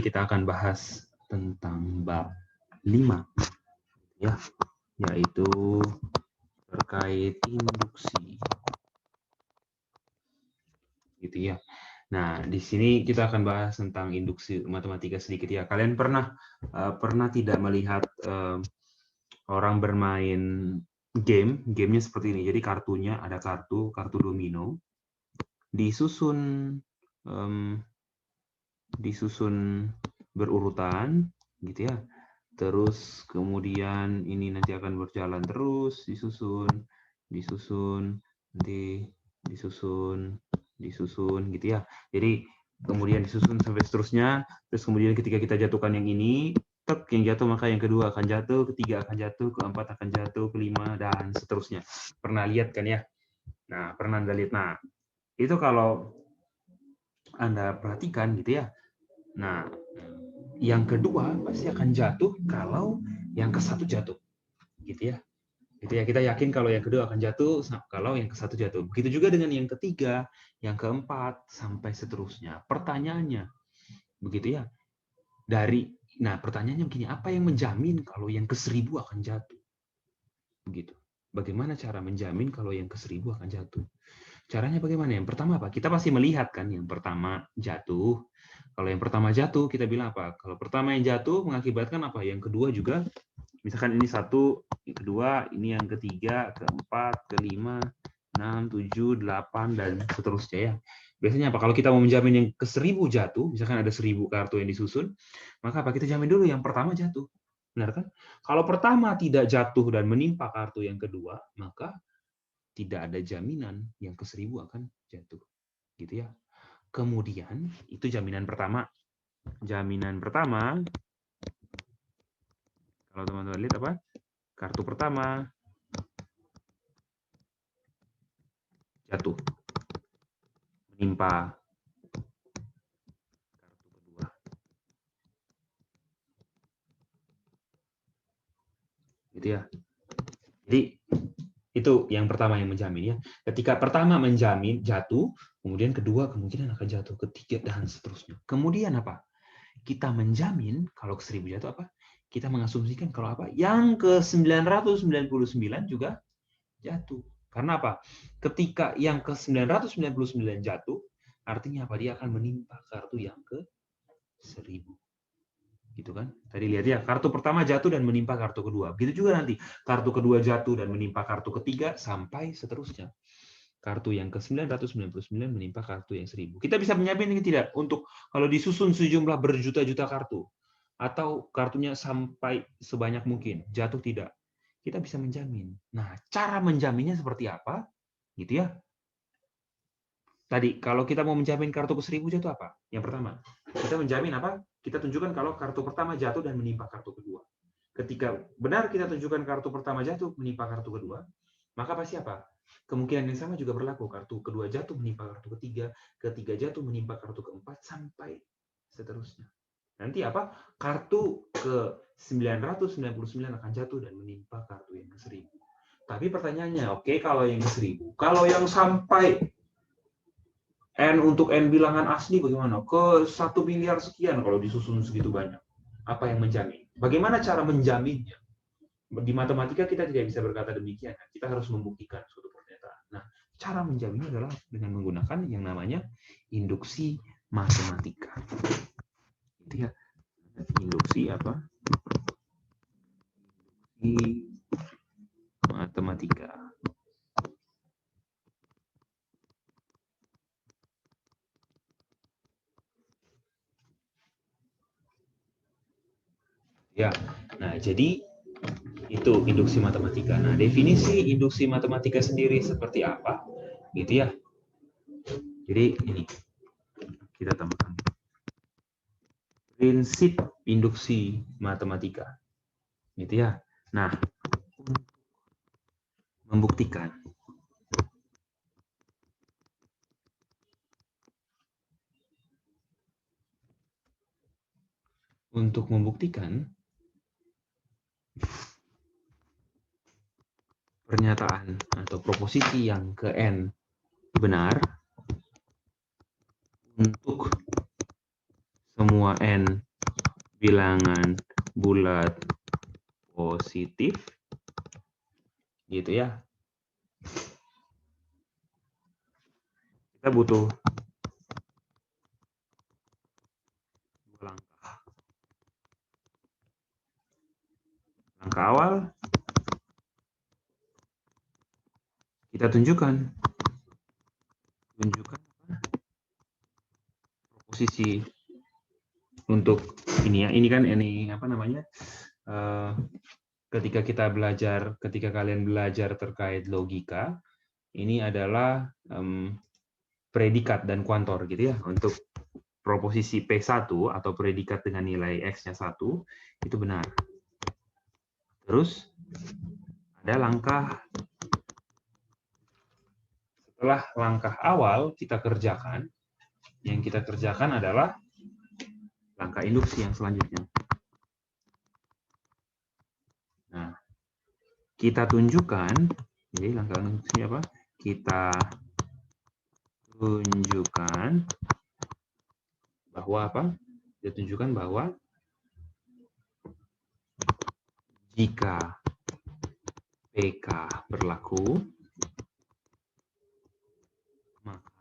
kita akan bahas tentang bab 5 ya, yaitu terkait induksi. Gitu ya. Nah, di sini kita akan bahas tentang induksi matematika sedikit ya. Kalian pernah tidak melihat orang bermain gamenya seperti ini. Jadi kartunya ada kartu domino, disusun berurutan gitu ya. Terus kemudian ini nanti akan berjalan terus, disusun, nanti disusun gitu ya. Jadi kemudian disusun sampai seterusnya. Terus kemudian ketika kita jatuhkan yang ini, yang jatuh maka yang kedua akan jatuh, ketiga akan jatuh, keempat akan jatuh, kelima dan seterusnya. Pernah lihat kan ya? Nah, pernah Anda lihat. Nah, itu kalau Anda perhatikan gitu ya. Nah, yang kedua pasti akan jatuh kalau yang ke satu jatuh, gitu ya. Gitu ya, kita yakin kalau yang kedua akan jatuh kalau yang ke satu jatuh. Begitu juga dengan yang ketiga, yang keempat sampai seterusnya. Pertanyaannya, begitu ya. Pertanyaannya begini, apa yang menjamin kalau yang ke 1000 akan jatuh? Begitu. Bagaimana cara menjamin kalau yang ke 1000 akan jatuh? Caranya bagaimana? Yang pertama apa? Kita pasti melihat kan yang pertama jatuh. Kalau yang pertama jatuh, kita bilang apa? Kalau pertama yang jatuh mengakibatkan apa? Yang kedua juga, misalkan ini 1, yang kedua, ini yang ketiga, keempat, kelima, 6, 7, 8, dan seterusnya ya. Biasanya apa? Kalau kita mau menjamin yang ke 1000 jatuh, misalkan ada 1000 kartu yang disusun, maka apa? Kita jamin dulu yang pertama jatuh. Benar kan? Kalau pertama tidak jatuh dan menimpa kartu yang kedua, maka tidak ada jaminan yang ke 1000 akan jatuh. Gitu ya. Kemudian, itu jaminan pertama. Jaminan pertama, kalau teman-teman lihat apa? Kartu pertama jatuh. Menimpa kartu kedua. Gitu ya. Jadi, itu yang pertama yang menjamin ya. Ketika pertama menjamin jatuh, kemudian kedua kemungkinan akan jatuh, ketiga dan seterusnya. Kemudian apa? Kita menjamin kalau ke 1000 jatuh apa? Kita mengasumsikan kalau apa? Yang ke 999 juga jatuh. Karena apa? Ketika yang ke 999 jatuh, artinya apa? Dia akan menimpa kartu yang ke 1000. Gitu kan? Tadi lihat ya, kartu pertama jatuh dan menimpa kartu kedua. Begitu juga nanti, kartu kedua jatuh dan menimpa kartu ketiga, sampai seterusnya. Kartu yang ke 999 menimpa kartu yang 1000. Kita bisa menjamin ini tidak? Untuk kalau disusun sejumlah berjuta-juta kartu, atau kartunya sampai sebanyak mungkin, jatuh tidak? Kita bisa menjamin. Nah, cara menjaminnya seperti apa? Gitu ya. Tadi, kalau kita mau menjamin kartu ke 1000 jatuh apa? Yang pertama, kita menjamin apa? Kita tunjukkan kalau kartu pertama jatuh dan menimpa kartu kedua. Ketika benar kita tunjukkan kartu pertama jatuh menimpa kartu kedua, maka pasti apa? Kemungkinan yang sama juga berlaku. Kartu kedua jatuh menimpa kartu ketiga, ketiga jatuh menimpa kartu keempat, sampai seterusnya. Nanti apa? Kartu ke 999 akan jatuh dan menimpa kartu yang ke 1000. Tapi pertanyaannya, oke, kalau yang ke 1000, kalau yang sampai N untuk N bilangan asli bagaimana? Ke 1 miliar sekian kalau disusun segitu banyak. Apa yang menjamin? Bagaimana cara menjaminnya? Di matematika kita tidak bisa berkata demikian. Kita harus membuktikan suatu pernyataan. Nah, cara menjaminnya adalah dengan menggunakan yang namanya induksi matematika. Itu ya. Induksi apa? Induksi matematika. Ya, nah jadi itu induksi matematika. Nah, definisi induksi matematika sendiri seperti apa? Gitu ya. Jadi ini kita tambahkan prinsip induksi matematika. Gitu ya. Nah, membuktikan pernyataan atau proposisi yang ke N benar untuk semua N bilangan bulat positif, gitu ya. Kita butuh dua langkah. Langkah awal, kita tunjukkan proposisi untuk ini ya. Ini kan ini apa namanya? Ketika kalian belajar terkait logika, ini adalah predikat dan kuantor gitu ya. Untuk proposisi P1 atau predikat dengan nilai X-nya 1, itu benar. Terus ada langkah, setelah langkah awal kita kerjakan, yang kita kerjakan adalah langkah induksi yang selanjutnya. Nah, kita tunjukkan, jadi langkah induksi apa? Kita tunjukkan bahwa apa? Kita tunjukkan bahwa jika PK berlaku, maka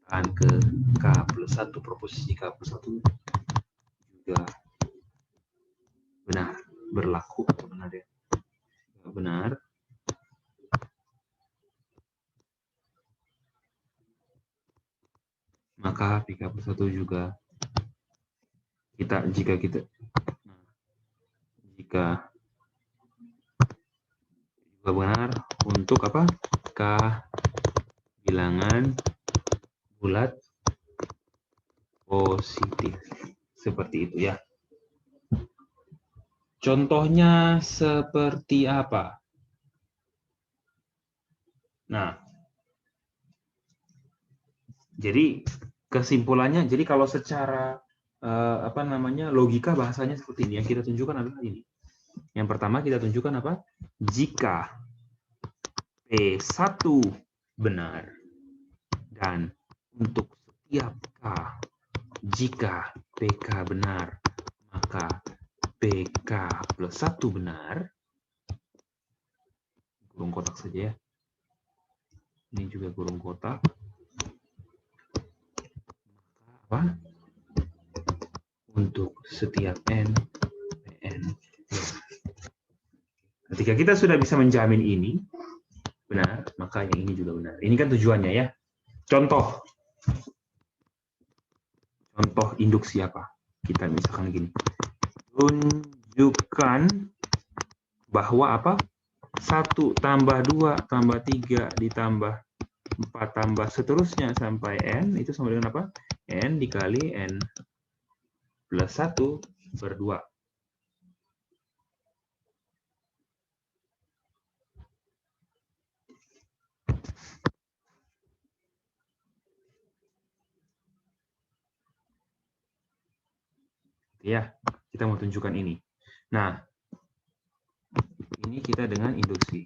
pernyataan ke K+1, proposisi K+1 juga benar, berlaku, benar ya, benar. Maka PK+1 juga jika juga benar untuk apa? K bilangan bulat positif. Seperti itu ya. Contohnya seperti apa? Nah, jadi kesimpulannya, jadi kalau secara apa namanya logika bahasanya seperti ini. Yang kita tunjukkan adalah ini. Yang pertama kita tunjukkan apa? Jika P1 benar dan untuk setiap K, jika PK benar, maka PK+1 benar. Kurung kotak saja ya. Ini juga kurung kotak. Maka apa? Untuk setiap N, Pn. Ketika kita sudah bisa menjamin ini benar, maka yang ini juga benar. Ini kan tujuannya ya. Contoh induksi apa? Kita misalkan gini. Tunjukkan bahwa apa? 1 tambah 2 tambah 3 ditambah 4 tambah seterusnya sampai N itu sama dengan apa? N dikali N plus 1 per 2. Ya, kita mau tunjukkan ini. Nah, ini kita dengan induksi.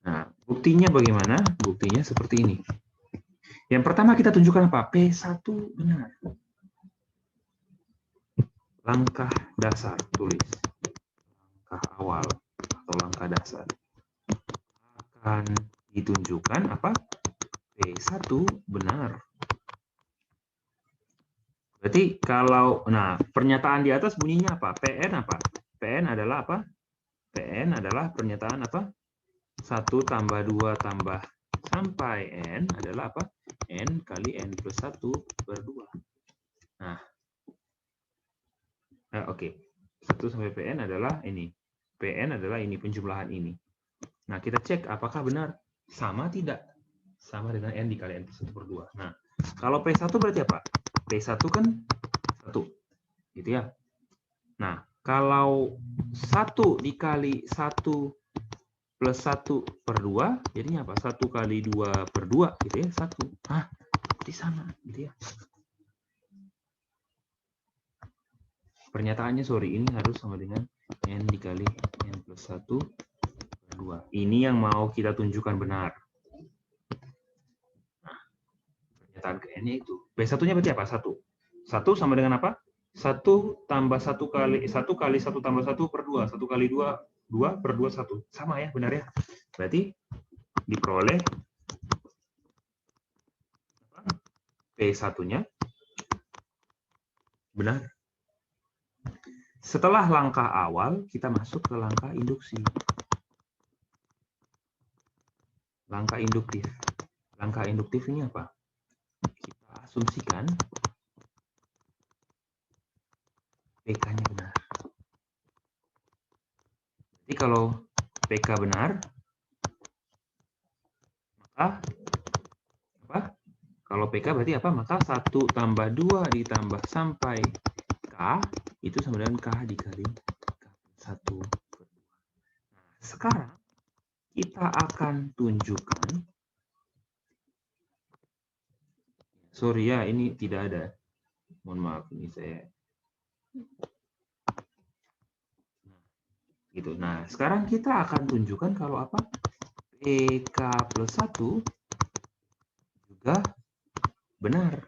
Nah, buktinya bagaimana? Buktinya seperti ini. Yang pertama kita tunjukkan apa? P1 benar. Langkah dasar, tulis. Langkah awal atau langkah dasar. Akan ditunjukkan apa? P1 benar. Berarti kalau, nah pernyataan di atas bunyinya apa? PN apa? PN adalah apa? PN adalah pernyataan apa? 1 tambah 2 tambah sampai N adalah apa? N kali N plus 1 per 2. Nah, oke. 1 sampai PN adalah ini. PN adalah ini, penjumlahan ini. Nah, kita cek apakah benar. Sama tidak? Sama dengan N dikali N plus 1 per 2. Nah, kalau P1 berarti apa? P1 kan 1. Gitu ya. Nah, kalau 1 dikali 1 plus 1 per 2, jadinya apa? 1 kali 2 per 2, gitu ya, 1. Hah, di sana, gitu ya. Pernyataannya, sorry, ini harus sama dengan N dikali N plus 1 per 2. Ini yang mau kita tunjukkan benar. Nah, pernyataan ke N-nya itu. P1-nya berarti apa? 1. 1 sama dengan apa? 1 tambah 1 kali 1 kali 1 tambah 1 per 2. 1 kali 2, 2 per 2, 1. Sama ya, benar ya? Berarti diperoleh P1-nya benar. Setelah langkah awal, kita masuk ke langkah induksi. Langkah induktif. Langkah induktif ini apa? Kita asumsikan PK-nya benar. Jadi kalau PK benar, maka apa? Kalau PK berarti apa? Maka 1 tambah 2 ditambah sampai K itu sama dengan K dikali K+1 per 2. Nah, sekarang kita akan tunjukkan, sorry ya, ini tidak ada. Mohon maaf, ini saya gitu. Nah, sekarang kita akan tunjukkan kalau apa? PK+1 juga benar.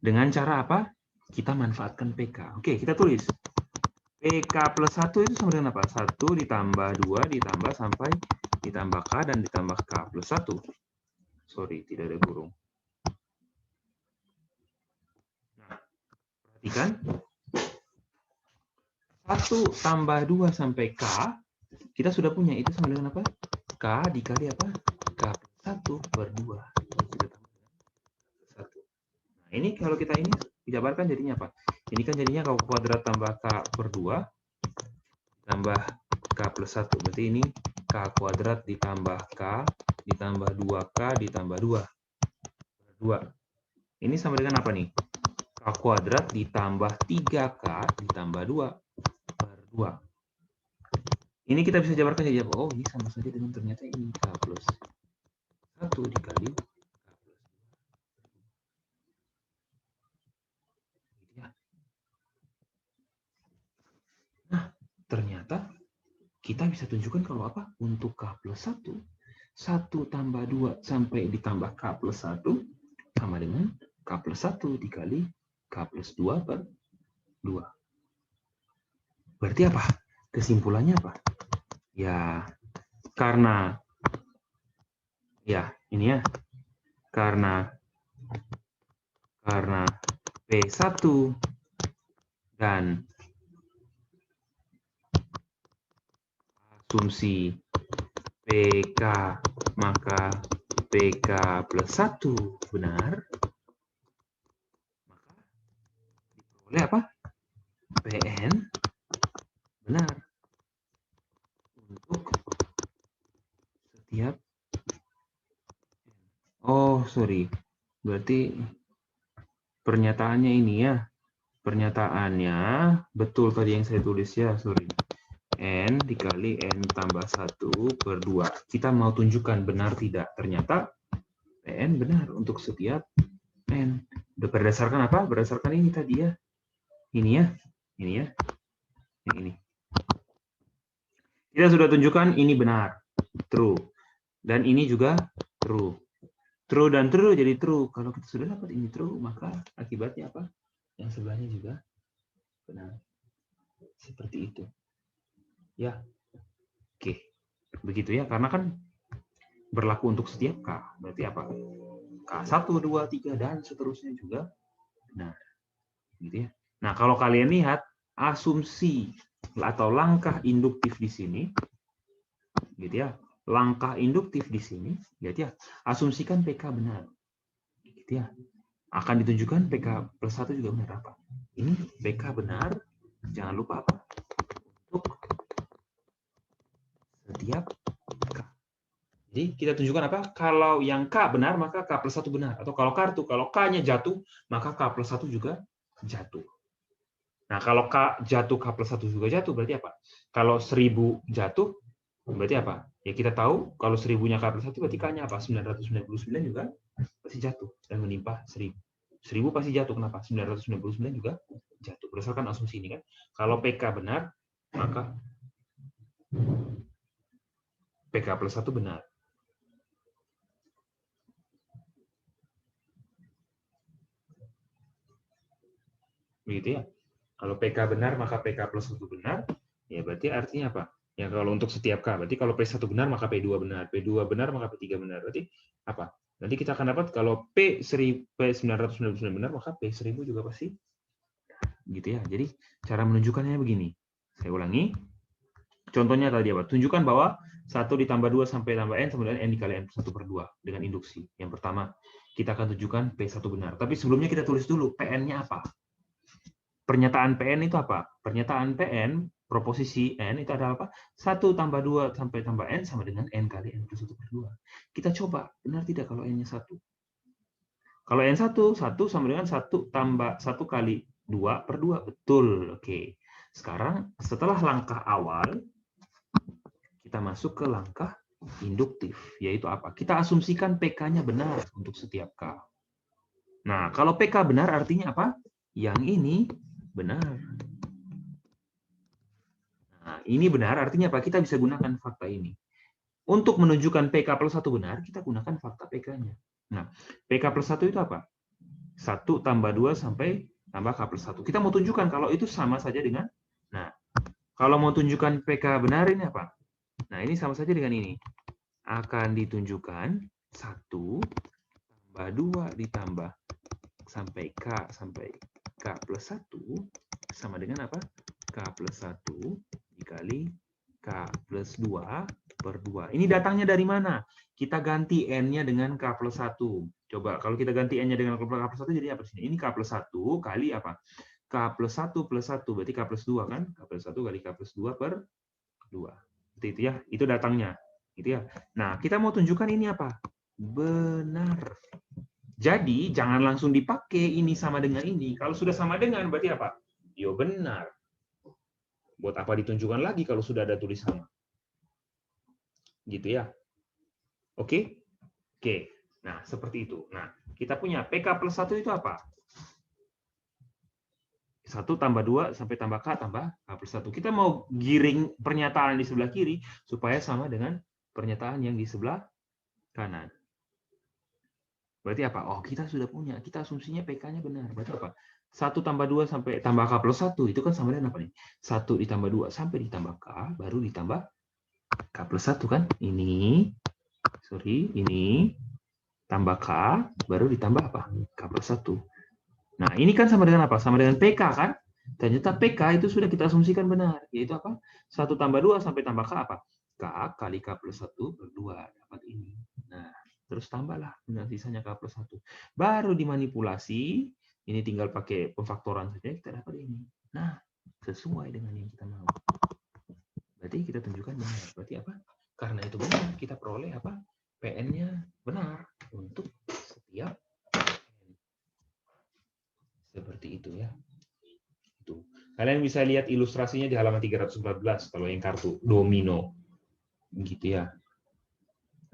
Dengan cara apa? Kita manfaatkan PK. Oke, kita tulis. PK+1 itu sama dengan apa? 1 ditambah 2 ditambah sampai ditambah K dan ditambah K+1. Sorry, tidak ada kurung. Nah, perhatikan. 1 tambah 2 sampai K, kita sudah punya. Itu sama dengan apa? K dikali apa? K+1 per 2. Nah, ini kalau kita ini dijabarkan jadinya apa? Ini kan jadinya K kuadrat tambah K per 2 tambah K+1. Berarti ini K kuadrat ditambah K ditambah 2K ditambah 2 per 2. Ini sama dengan apa nih? K kuadrat ditambah 3K ditambah 2 per 2. Ini kita bisa jabarkan jadi apa? Oh, ini sama saja dengan ternyata ini K+1 dikali ternyata kita bisa tunjukkan kalau apa? Untuk K+1, 1 tambah 2 sampai ditambah K+1 sama dengan K+1 dikali K+2 per 2. Berarti apa? Kesimpulannya apa? Ya, karena ini ya. Karena P1 dan asumsi PK, maka PK+1 benar, maka diperoleh apa? PN benar untuk setiap. Oh, sorry. Berarti pernyataannya ini ya. Pernyataannya betul tadi yang saya tulis ya, sorry. N dikali N tambah 1 per 2. Kita mau tunjukkan benar tidak. Ternyata PN benar untuk setiap N. Berdasarkan apa? Berdasarkan ini tadi ya. Ini ya. Ini ya. Ini. Kita sudah tunjukkan ini benar. True. Dan ini juga true. True dan true jadi true. Kalau kita sudah dapat ini true, maka akibatnya apa? Yang sebelahnya juga benar. Seperti itu. Ya. Oke. Begitu ya. Karena kan berlaku untuk setiap K. Berarti apa? K1, 2, 3, dan seterusnya juga benar. Gitu ya. Nah, kalau kalian lihat, asumsi atau langkah induktif di sini, gitu ya. Langkah induktif di sini, gitu ya. Asumsikan PK benar. Gitu ya. Akan ditunjukkan PK+1 juga benar apa? Ini PK benar, jangan lupa apa? Untuk setiap K. Jadi kita tunjukkan apa? Kalau yang K benar, maka K+1 benar. Atau kalau kartu, kalau K-nya jatuh, maka K+1 juga jatuh. Nah, kalau K jatuh, K+1 juga jatuh, berarti apa? Kalau 1000 jatuh, berarti apa? Ya kita tahu, kalau 1000-nya K+1, berarti K-nya apa? 999 juga pasti jatuh dan menimpa 1000. 1000 pasti jatuh. Kenapa? 999 juga jatuh. Berdasarkan asumsi ini kan. Kalau PK benar, maka PK+1 benar. Begitu ya. Kalau PK benar, maka PK plus 1 benar. Ya berarti artinya apa? Ya kalau untuk setiap K, berarti kalau P1 benar, maka P2 benar. P2 benar, maka P3 benar. Berarti apa? Nanti kita akan dapat kalau P999 benar, maka P1000 juga pasti. Gitu ya. Jadi cara menunjukkannya begini. Saya ulangi. Contohnya tadi apa? Tunjukkan bahwa 1 ditambah 2 sampai tambah N sama dengan N dikali N plus 1 per 2 dengan induksi. Yang pertama, kita akan tunjukkan P1 benar. Tapi sebelumnya kita tulis dulu PN-nya apa. Pernyataan PN itu apa? Pernyataan PN, proposisi N itu adalah apa? 1 tambah 2 sampai tambah N sama dengan N kali N plus 1 per 2. Kita coba, benar tidak kalau N-nya 1? Kalau N1, 1 sama dengan 1 tambah 1 kali 2 per 2. Betul. Oke. Sekarang setelah langkah awal, kita masuk ke langkah induktif. Yaitu apa? Kita asumsikan PK-nya benar untuk setiap K. Nah, kalau PK benar artinya apa? Yang ini benar. Nah, ini benar artinya apa? Kita bisa gunakan fakta ini. Untuk menunjukkan PK plus 1 benar, kita gunakan fakta PK-nya. Nah, PK plus 1 itu apa? 1 tambah 2 sampai tambah K plus 1. Kita mau tunjukkan kalau itu sama saja dengan, nah, kalau mau tunjukkan PK benar ini apa? Nah, ini sama saja dengan ini. Akan ditunjukkan 1 tambah 2 ditambah sampai K plus 1 sama dengan apa? K plus 1 dikali K plus 2 per 2. Ini datangnya dari mana? Kita ganti N-nya dengan K plus 1. Coba, kalau kita ganti N-nya dengan K plus 1, jadi apa sini? Ini K plus 1 kali apa? K plus 1 plus 1, berarti K plus 2 kan? K plus 1 kali K plus 2 per 2. Seperti itu ya, itu datangnya. Gitu ya. Nah, kita mau tunjukkan ini apa? Benar. Jadi, jangan langsung dipakai ini sama dengan ini. Kalau sudah sama dengan, berarti apa? Yo, benar. Buat apa ditunjukkan lagi kalau sudah ada tulisan? Gitu ya. Oke? Oke. Nah, seperti itu. Nah, kita punya PK plus 1 itu apa? 1 tambah 2 sampai tambah K tambah K plus 1. Kita mau giring pernyataan di sebelah kiri supaya sama dengan pernyataan yang di sebelah kanan. Berarti apa? Oh, kita sudah punya. Kita asumsinya PK-nya benar. Berarti apa? 1 tambah 2 sampai tambah K plus 1. Itu kan sama dengan apa nih? 1 ditambah 2 sampai ditambah K, baru ditambah K plus 1 kan? Ini, ini, tambah K, baru ditambah apa? K plus 1. Nah, ini kan sama dengan apa? Sama dengan PK kan? Ternyata PK itu sudah kita asumsikan benar. Yaitu apa? 1 tambah 2 sampai tambah K apa? K kali K plus 1 per 2. Dapat ini. Nah, terus tambahlah dengan sisanya K plus 1. Baru dimanipulasi, ini tinggal pakai pemfaktoran saja, kita dapat ini. Nah, sesuai dengan yang kita mau. Berarti kita tunjukkan benar. Berarti apa? Karena itu benar, kita peroleh apa? PN-nya benar untuk setiap PN. Seperti itu ya. Itu. Kalian bisa lihat ilustrasinya di halaman 314 kalau yang kartu domino. Gitu ya.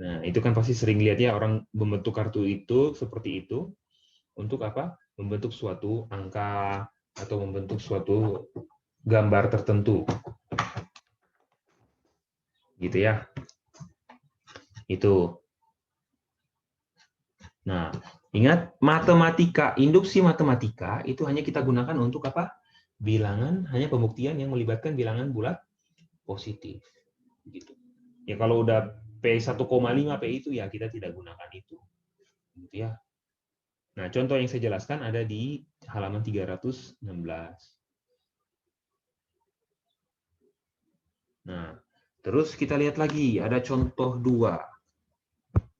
Nah, itu kan pasti sering lihat ya orang membentuk kartu itu seperti itu untuk apa? Membentuk suatu angka atau membentuk suatu gambar tertentu. Gitu ya. Itu. Nah, ingat matematika, induksi matematika itu hanya kita gunakan untuk apa? Bilangan, hanya pembuktian yang melibatkan bilangan bulat positif. Gitu. Ya kalau udah P1,5 P itu ya kita tidak gunakan itu. Gitu ya. Nah, contoh yang saya jelaskan ada di halaman 316. Nah, terus kita lihat lagi, ada contoh 2.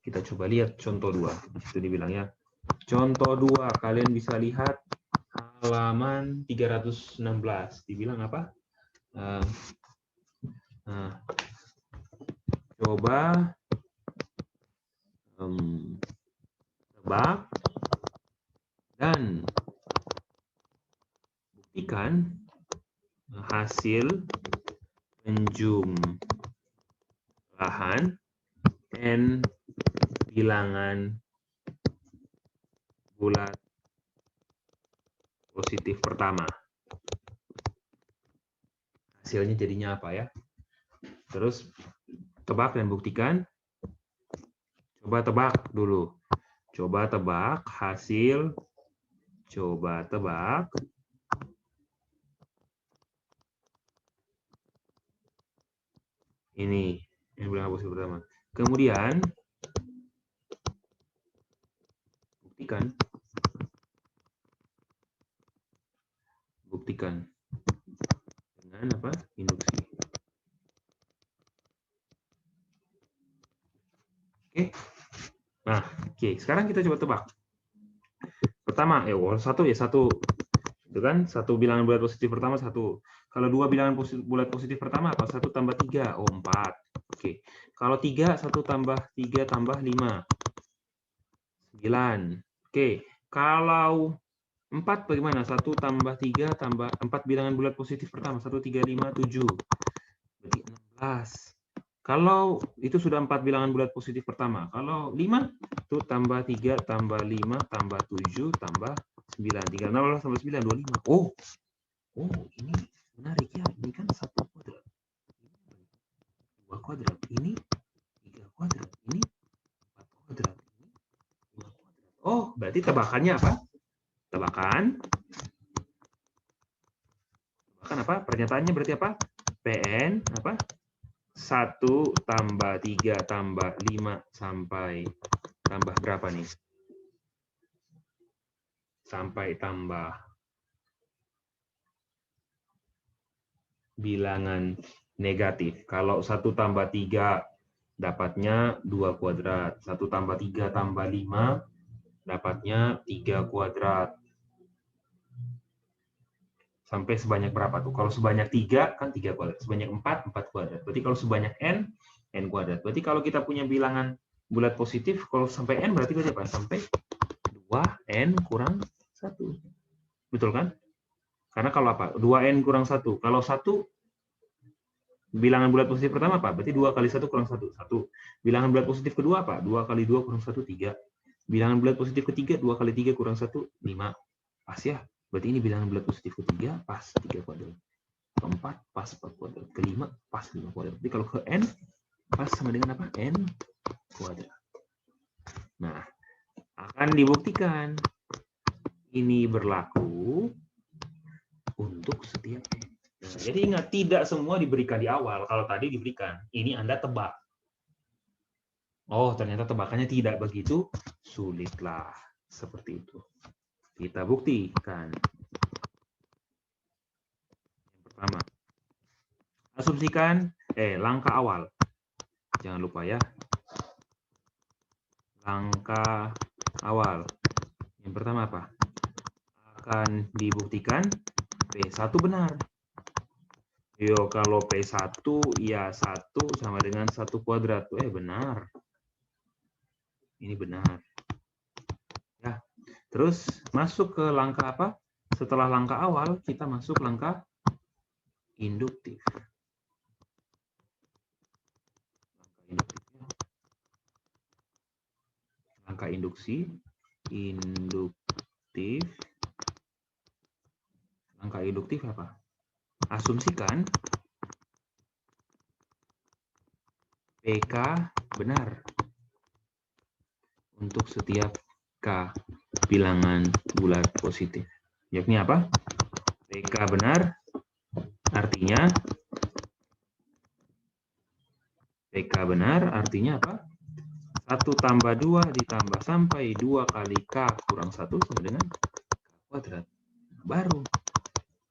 Kita coba lihat contoh 2. Itu dibilangnya contoh 2. Kalian bisa lihat halaman 316. Dibilang apa? Coba tebak dan buktikan hasil penjumlahan N bilangan bulat positif pertama. Hasilnya jadinya apa ya? Terus tebak dan buktikan. Coba tebak dulu. Coba tebak hasil. Coba tebak Ini yang bilangan positif pertama. Kemudian buktikan dengan apa? Induksi. Oke. Nah, oke. Sekarang kita coba tebak. Pertama, satu ya satu. Itu kan satu bilangan bulat positif pertama satu. Kalau dua bilangan bulat positif pertama apa? 1 tambah 3. Oh, 4. Oke. Kalau 3, 1 tambah 3 tambah 5. 9. Oke. Kalau 4 bagaimana? 1 tambah 3 tambah 4 bilangan bulat positif pertama. 1, 3, 5, 7. Berarti 16. Kalau itu sudah 4 bilangan bulat positif pertama. Kalau 5, itu tambah 3 tambah 5 tambah 7 tambah 9. 3, 16 tambah 9, 25. Oh, ini menarik ya. Ini kan 1 kuadrat. Ini 2 kuadrat. Ini 3 kuadrat. Ini 4 kuadrat. Ini 5 kuadrat. Oh, berarti tebakannya apa? Tebakan apa? Pernyataannya berarti apa? PN apa? 1 tambah 3 tambah 5 sampai tambah berapa nih? Sampai tambah bilangan negatif. Kalau 1 tambah 3 dapatnya 2 kuadrat. 1 tambah 3 tambah 5 dapatnya 3 kuadrat. Sampai sebanyak berapa tuh? Kalau sebanyak 3 kan 3 kuadrat. Sebanyak 4, 4 kuadrat. Berarti kalau sebanyak n, n kuadrat. Berarti kalau kita punya bilangan bulat positif, kalau sampai n berarti apa? Sampai 2n kurang 1. Betul kan? Karena kalau apa? 2n kurang 1. Kalau 1 bilangan bulat positif pertama apa? Berarti 2 kali 1 kurang 1. 1. Bilangan bulat positif kedua apa? 2 kali 2 kurang 1, 3. Bilangan bulat positif ketiga, 2 kali 3 kurang 1, 5. Pas ya? Berarti ini bilangan bulat positif ketiga, pas 3 kuadrat. Keempat, pas 4 kuadrat. Kelima, pas 5 kuadrat. Jadi kalau ke n, pas sama dengan apa? N kuadrat. Nah, akan dibuktikan. Ini berlaku untuk setiap n. Nah, jadi ingat, tidak semua diberikan di awal. Kalau tadi diberikan, ini Anda tebak. Oh, ternyata tebakannya tidak begitu sulitlah. Seperti itu. Kita buktikan. Yang pertama, asumsikan, langkah awal. Jangan lupa ya. Langkah awal. Yang pertama apa? Akan dibuktikan P1 benar. Yo, kalau P1 ya 1 sama dengan 1 kuadrat. Benar. Ini benar. Ya. Terus masuk ke langkah apa? Setelah langkah awal, kita masuk langkah induktif. Langkah induksi, induktif. Langkah induktif apa? Asumsikan PK benar untuk setiap K bilangan bulat positif. Yakni apa? PK benar artinya apa? 1 tambah 2 ditambah sampai 2 kali K kurang 1 sama dengan K kuadrat. Baru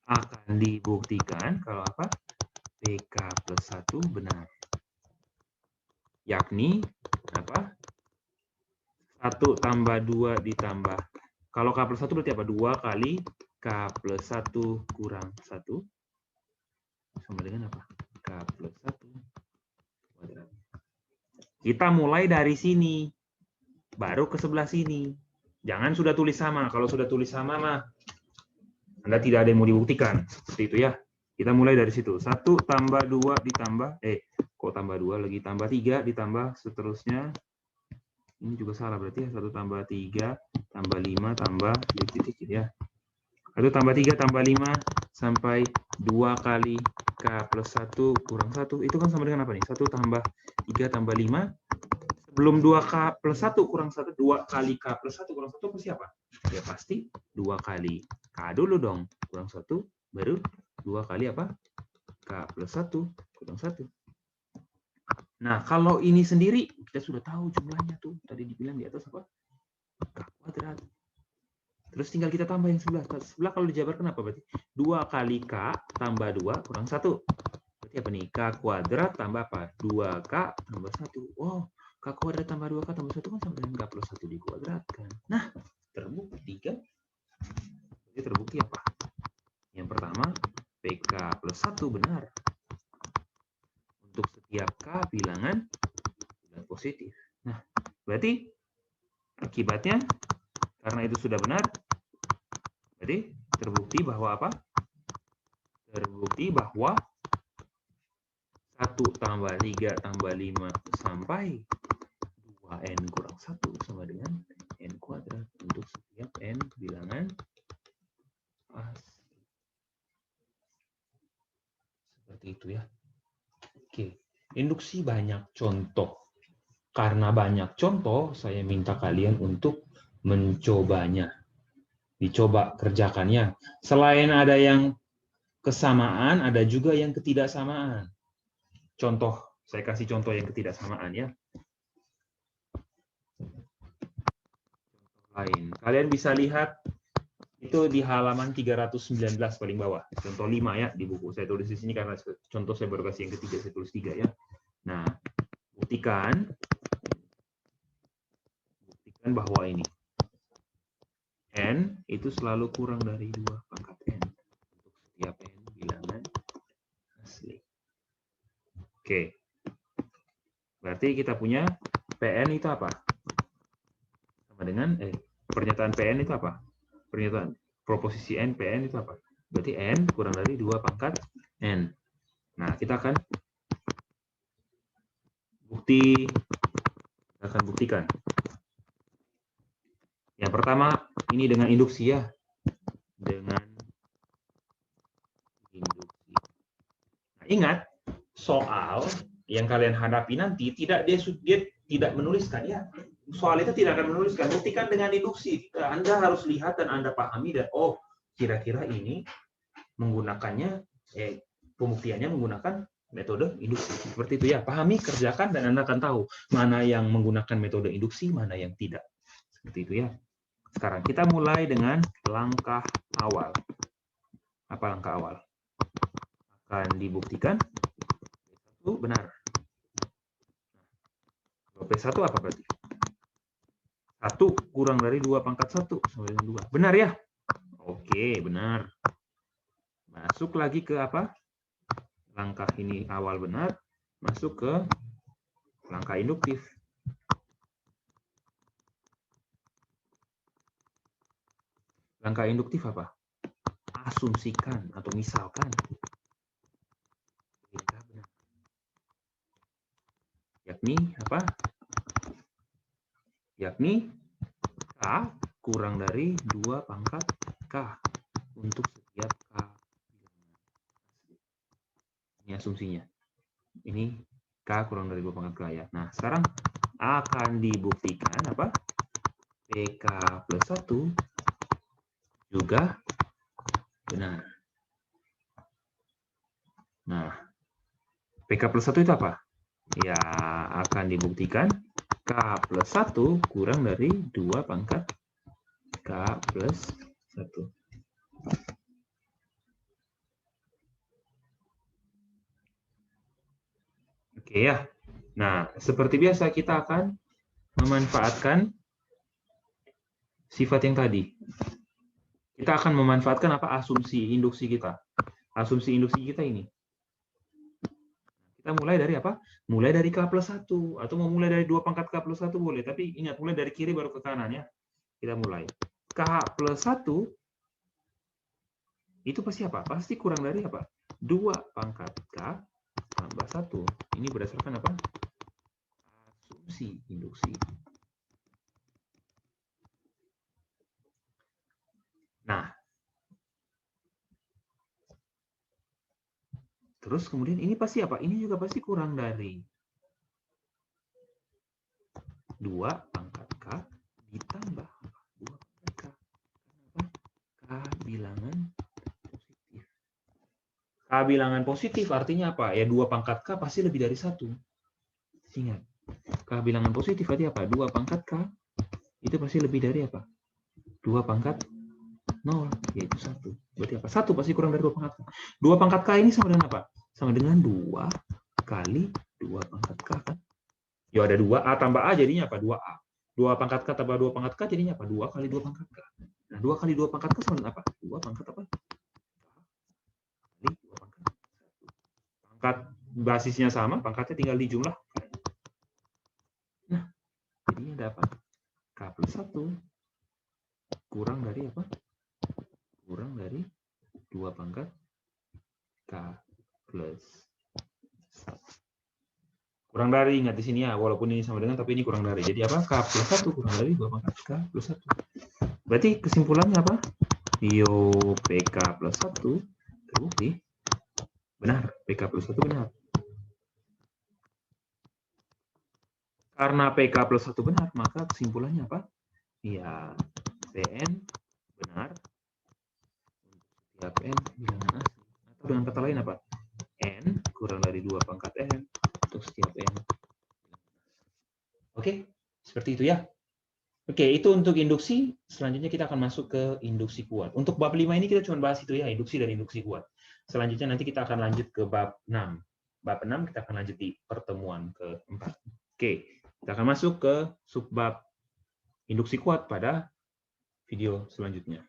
akan dibuktikan kalau apa? PK plus 1 benar. Yakni apa? 1 tambah 2 ditambah. Kalau K plus 1 berarti apa? 2 kali K plus 1 kurang 1 sama dengan apa? K plus 1 kuadrat. Kita mulai dari sini. Baru ke sebelah sini. Jangan sudah tulis sama. Kalau sudah tulis sama mah Anda tidak ada yang mau dibuktikan. Seperti itu ya. Kita mulai dari situ. 1 tambah 2 ditambah, kok tambah 2 lagi, tambah 3 ditambah seterusnya. Ini juga salah berarti ya. 1 tambah 3 tambah 5 tambah dikit-dikit ya. 1 tambah 3 tambah 5 sampai 2 kali K plus 1 kurang 1. Itu kan sama dengan apa nih? 1 tambah 3 tambah 5. Sebelum 2K plus 1 kurang 1, 2 kali K plus 1 kurang 1 pasti apa? Ya pasti 2 kali K dulu dong. Kurang 1, baru 2 kali apa? K plus 1 kurang 1. Nah, kalau ini sendiri, kita sudah tahu jumlahnya tuh. Tadi dibilang di atas apa? K kuadrat. Terus tinggal kita tambah yang sebelah. Sebelah kalau dijabarkan apa berarti? 2 kali K tambah 2 kurang 1. Berarti apa nih? K kuadrat tambah apa? 2K tambah 1. Oh, K kuadrat tambah 2K tambah 1 kan sama dengan K plus 1 dikuadratkan. Nah, terbukti kan? Jadi terbukti apa? Yang pertama, PK plus 1 benar. Untuk setiap K bilangan positif. Nah, berarti akibatnya, karena itu sudah benar, berarti terbukti bahwa apa? Terbukti bahwa 1 tambah 3 tambah 5 sampai 2n kurang 1 sama dengan n kuadrat untuk setiap n bilangan pasti. Seperti itu ya. Oke, induksi banyak contoh. Karena banyak contoh, saya minta kalian untuk mencobanya. Dicoba kerjakannya. Selain ada yang kesamaan, ada juga yang ketidaksamaan. Contoh, saya kasih contoh yang ketidaksamaan ya. Lain. Kalian bisa lihat itu di halaman 319 paling bawah. Contoh 5 ya di buku. Saya tulis di sini karena contoh saya baru kasih yang ketiga, saya tulis 3 ya. Nah, buktikan bahwa ini n itu selalu kurang dari 2 pangkat n untuk setiap n bilangan asli. Oke. Berarti kita punya Pn itu apa? Sama dengan pernyataan Pn itu apa? Pernyataan proposisi n Pn itu apa? Berarti n kurang dari 2 pangkat n. Nah, kita akan buktikan. Yang pertama, ini dengan induksi ya. Dengan induksi. Nah, ingat, soal yang kalian hadapi nanti dia tidak menuliskan ya. Soal itu tidak akan menuliskan. Buktikan dengan induksi. Anda harus lihat dan Anda pahami dan oh, kira-kira ini menggunakannya pembuktiannya menggunakan metode induksi. Seperti itu ya. Pahami, kerjakan dan Anda akan tahu mana yang menggunakan metode induksi, mana yang tidak. Seperti itu ya. Sekarang kita mulai dengan langkah awal. Apa langkah awal? Akan dibuktikan P1 benar. P1 apa berarti? 1 kurang dari 2 pangkat 1 sama dengan 2. Benar ya? Oke, benar. Masuk lagi ke apa? Langkah ini awal benar. Masuk ke langkah induktif. Langkah induktif apa? Asumsikan atau misalkan. Yakni apa? Yakni K kurang dari 2 pangkat K untuk setiap K. Ini asumsinya. Ini K kurang dari 2 pangkat K ya. Nah, sekarang akan dibuktikan apa? PK plus 1 juga benar. Nah, PK plus 1 itu apa? Ya, akan dibuktikan K plus 1 kurang dari 2 pangkat K plus 1. Oke ya. Nah, seperti biasa kita akan memanfaatkan sifat yang tadi. Kita akan memanfaatkan apa? Asumsi induksi kita. Asumsi induksi kita ini. Kita mulai dari apa? Mulai dari K plus 1. Atau mau mulai dari 2 pangkat K plus 1 boleh. Tapi ingat, mulai dari kiri baru ke kanan ya. Kita mulai. K plus 1 itu pasti apa? Pasti kurang dari apa? 2 pangkat K tambah 1. Ini berdasarkan apa? Asumsi induksi. Nah, terus kemudian ini pasti apa? Ini juga pasti kurang dari 2 pangkat K ditambah 2 pangkat K. Kenapa? K bilangan positif. K bilangan positif artinya apa? Ya 2 pangkat K pasti lebih dari 1. Ingat, K bilangan positif berarti apa? 2 pangkat K itu pasti lebih dari apa? 2 pangkat 0, yaitu 1. Berarti apa? 1 pasti kurang dari 2 pangkat K. 2 pangkat K ini sama dengan apa? Sama dengan 2 kali 2 pangkat K kan? Ya ada 2A tambah A jadinya apa? 2A. 2 pangkat K tambah 2 pangkat K jadinya apa? 2 kali 2 pangkat K. Nah, 2 kali 2 pangkat K sama dengan apa? 2 pangkat apa? Kali 2 pangkat 1. Pangkat basisnya sama, pangkatnya tinggal dijumlah. Nah, jadinya ada apa? K plus 1 kurang dari apa? Kurang dari 2 pangkat K plus 1. Kurang dari, ingat di sini ya, walaupun ini sama dengan, tapi ini kurang dari. Jadi apa? K plus 1 kurang dari 2 pangkat K plus 1. Berarti kesimpulannya apa? Yo, PK plus 1 terbukti benar. PK plus 1 benar. Karena PK plus 1 benar, maka kesimpulannya apa? Ya, PN benar setiap N bilangan asli. Atau dengan kata lain apa? N kurang dari 2 pangkat N untuk setiap N. Oke, seperti itu ya. Oke, itu untuk induksi. Selanjutnya kita akan masuk ke induksi kuat. Untuk bab 5 ini kita cuma bahas itu ya, induksi dan induksi kuat. Selanjutnya nanti kita akan lanjut ke bab 6. Bab 6 kita akan lanjut di pertemuan keempat. Oke, kita akan masuk ke subbab induksi kuat pada video selanjutnya.